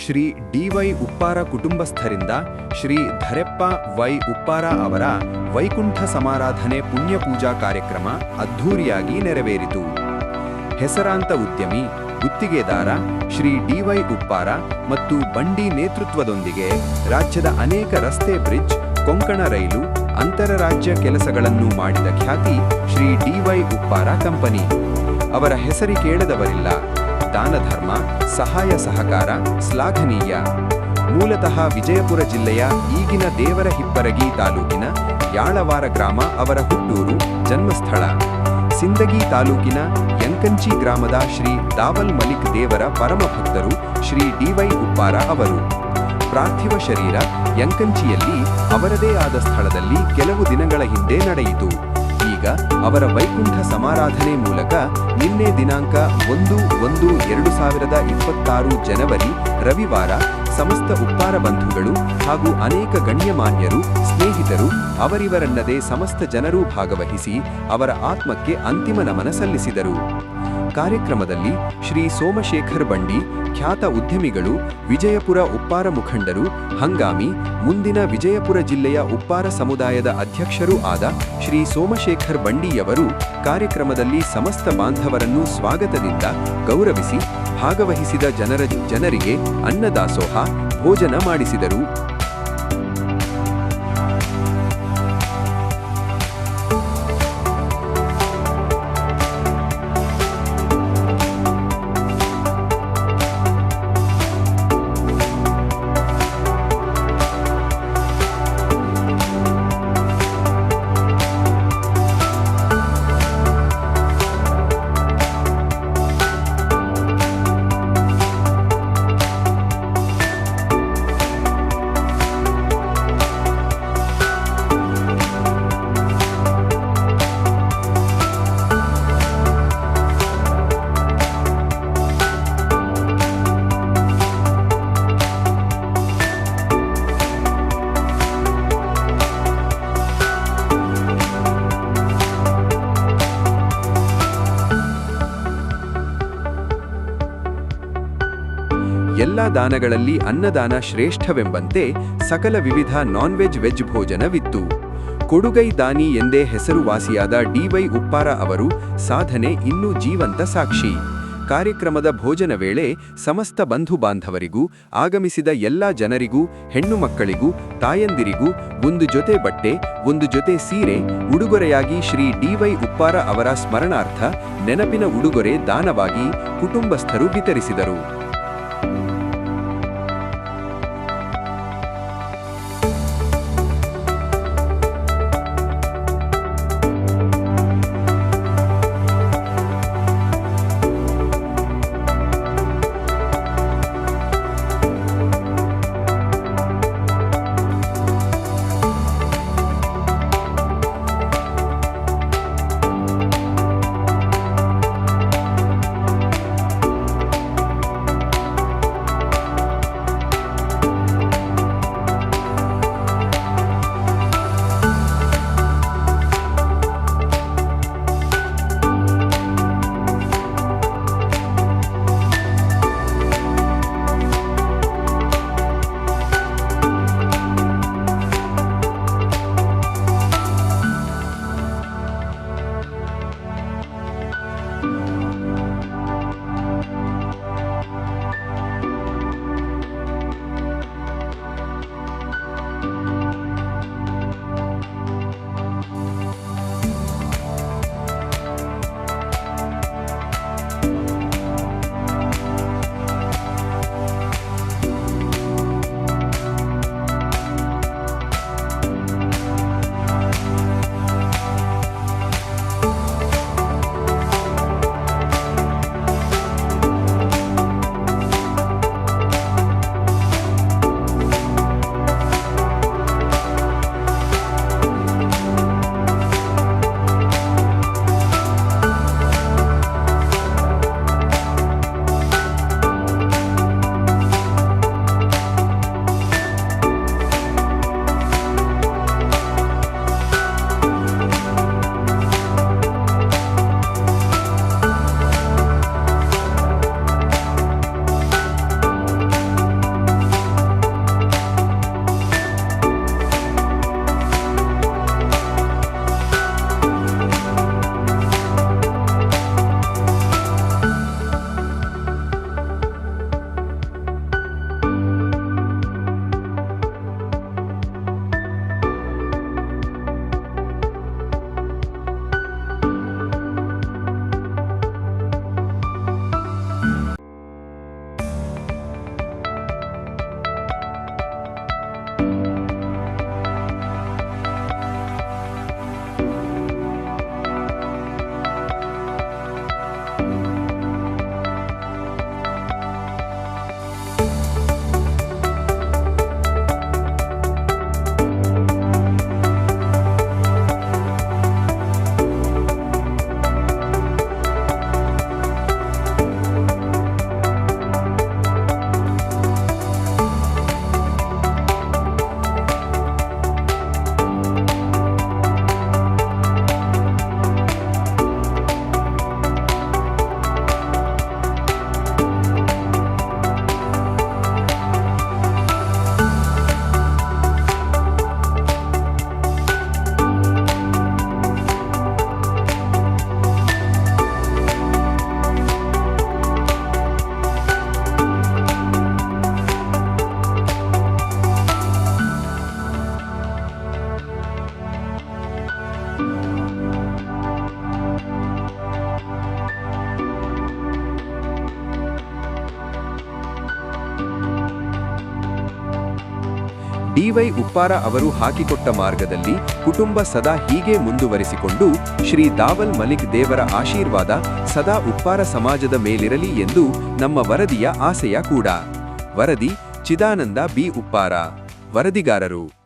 Shri DY. Uppara ಕುಟುಂಬಸ್ಥರಿಂದ Shri Dhareppa Y. Uppara ಅವರ ವೈಕುಂಠ ಸಮಾರಾಧನೆ ಪುಣ್ಯಪೂಜಾ ಕಾರ್ಯಕ್ರಮ ಅದ್ಧೂರಿಯಾಗಿ ನೆರವೇರಿತು. ಹೆಸರಾಂತ ಉದ್ಯಮಿ, ಗುತ್ತಿಗೆದಾರ ಶ್ರೀ ಡಿ.ವೈ. ಉಪ್ಪಾರ ಮತ್ತು ಬಂಡಿ ನೇತೃತ್ವದೊಂದಿಗೆ ರಾಜ್ಯದ ಅನೇಕ ರಸ್ತೆ, ಬ್ರಿಡ್ಜ್, ಕೊಂಕಣ ರೈಲು, ಅಂತರರಾಜ್ಯ ಕೆಲಸಗಳನ್ನು ಮಾಡಿದ ಖ್ಯಾತಿ ಶ್ರೀ ಡಿ.ವೈ. ಉಪ್ಪಾರ ಕಂಪನಿ. ಅವರ ಹೆಸರಿ ಕೇಳದವರಿಲ್ಲ. ದಾನ ಧರ್ಮ, ಸಹಾಯ ಸಹಕಾರ ಶ್ಲಾಘನೀಯ. ಮೂಲತಃ ವಿಜಯಪುರ ಜಿಲ್ಲೆಯ ಈಗಿನ ದೇವರಹಿಪ್ಪರಗಿ ತಾಲೂಕಿನ ಯಾಳವಾರ ಗ್ರಾಮ ಅವರ ಹುಟ್ಟೂರು, ಜನ್ಮಸ್ಥಳ. ಸಿಂದಗಿ ತಾಲೂಕಿನ ಯಂಕಂಚಿ ಗ್ರಾಮದ ಶ್ರೀ ದಾವಲ್ ಮಲಿಕ್ ದೇವರ ಪರಮಭಕ್ತರು ಶ್ರೀ ಡಿ.ವೈ. ಉಪ್ಪಾರ ಅವರು. ಪಾರ್ಥಿವ ಶರೀರ ಯಂಕಂಚಿಯಲ್ಲಿ ಅವರದೇ ಆದ ಸ್ಥಳದಲ್ಲಿ ಕೆಲವು ದಿನಗಳ ಹಿಂದೆ ನಡೆಯಿತು. ಈಗ ಅವರ ವೈಕುಂಠ ಸಮಾರಾಧನೆ ಮೂಲಕ ನಿನ್ನೆ ದಿನಾಂಕ 1/1/2026 ಜನವರಿ ರವಿವಾರ ಸಮಸ್ತ ಉಪ್ಪಾರ ಬಂಧುಗಳು ಹಾಗೂ ಅನೇಕ ಗಣ್ಯಮಾನ್ಯರು, ಸ್ನೇಹಿತರು, ಅವರಿವರನ್ನದೇ ಸಮಸ್ತ ಜನರೂ ಭಾಗವಹಿಸಿ ಅವರ ಆತ್ಮಕ್ಕೆ ಅಂತಿಮ ನಮನ ಸಲ್ಲಿಸಿದರು. ಕಾರ್ಯಕ್ರಮದಲ್ಲಿ ಶ್ರೀ ಸೋಮಶೇಖರ್ ಬಂಡಿ, ಖ್ಯಾತ ಉದ್ಯಮಿಗಳು, ವಿಜಯಪುರ ಉಪ್ಪಾರ ಮುಖಂಡರು, ಹಂಗಾಮಿ, ಮುಂದಿನ ವಿಜಯಪುರ ಜಿಲ್ಲೆಯ ಉಪ್ಪಾರ ಸಮುದಾಯದ ಅಧ್ಯಕ್ಷರೂ ಆದ ಶ್ರೀ ಸೋಮಶೇಖರ್ ಬಂಡಿಯವರು ಕಾರ್ಯಕ್ರಮದಲ್ಲಿ ಸಮಸ್ತ ಬಾಂಧವರನ್ನು ಸ್ವಾಗತದಿಂದ ಗೌರವಿಸಿ ಭಾಗವಹಿಸಿದ ಜನರಿಗೆ ಅನ್ನದಾಸೋಹ, ಭೋಜನ ಮಾಡಿಸಿದರು. ಎಲ್ಲ ದಾನಗಳಲ್ಲಿ ಅನ್ನದಾನ ಶ್ರೇಷ್ಠವೆಂಬಂತೆ ಸಕಲ ವಿವಿಧ ನಾನ್ವೆಜ್, ವೆಜ್ ಭೋಜನವಿತ್ತು. ಕೊಡುಗೈ ದಾನಿ ಎಂದೇ ಹೆಸರುವಾಸಿಯಾದ ಡಿ.ವೈ. ಉಪ್ಪಾರ ಅವರು ಸಾಧನೆ ಇನ್ನೂ ಜೀವಂತ ಸಾಕ್ಷಿ. ಕಾರ್ಯಕ್ರಮದ ಭೋಜನ ವೇಳೆ ಸಮಸ್ತ ಬಂಧು ಬಾಂಧವರಿಗೂ, ಆಗಮಿಸಿದ ಎಲ್ಲ ಜನರಿಗೂ, ಹೆಣ್ಣು ಮಕ್ಕಳಿಗೂ, ತಾಯಂದಿರಿಗೂ ಒಂದು ಜೊತೆ ಬಟ್ಟೆ, ಒಂದು ಜೊತೆ ಸೀರೆ ಉಡುಗೊರೆಯಾಗಿ ಶ್ರೀ ಡಿ.ವೈ. ಉಪ್ಪಾರ ಅವರ ಸ್ಮರಣಾರ್ಥ ನೆನಪಿನ ಉಡುಗೊರೆ ದಾನವಾಗಿ ಕುಟುಂಬಸ್ಥರು ವಿತರಿಸಿದರು. ಡಿ.ವೈ. ಉಪ್ಪಾರ ಅವರು ಹಾಕಿಕೊಟ್ಟ ಮಾರ್ಗದಲ್ಲಿ ಕುಟುಂಬ ಸದಾ ಹೀಗೆ ಮುಂದುವರಿಸಿಕೊಂಡು ಶ್ರೀ ದಾವಲ್ ಮಲಿಕ್ ದೇವರ ಆಶೀರ್ವಾದ ಸದಾ ಉಪ್ಪಾರ ಸಮಾಜದ ಮೇಲಿರಲಿ ಎಂದು ನಮ್ಮ ವರದಿಯ ಆಸೆಯ ಕೂಡ. ವರದಿ ಚಿದಾನಂದ ಬಿ. ಉಪ್ಪಾರ. ವರದಿಗಾರರು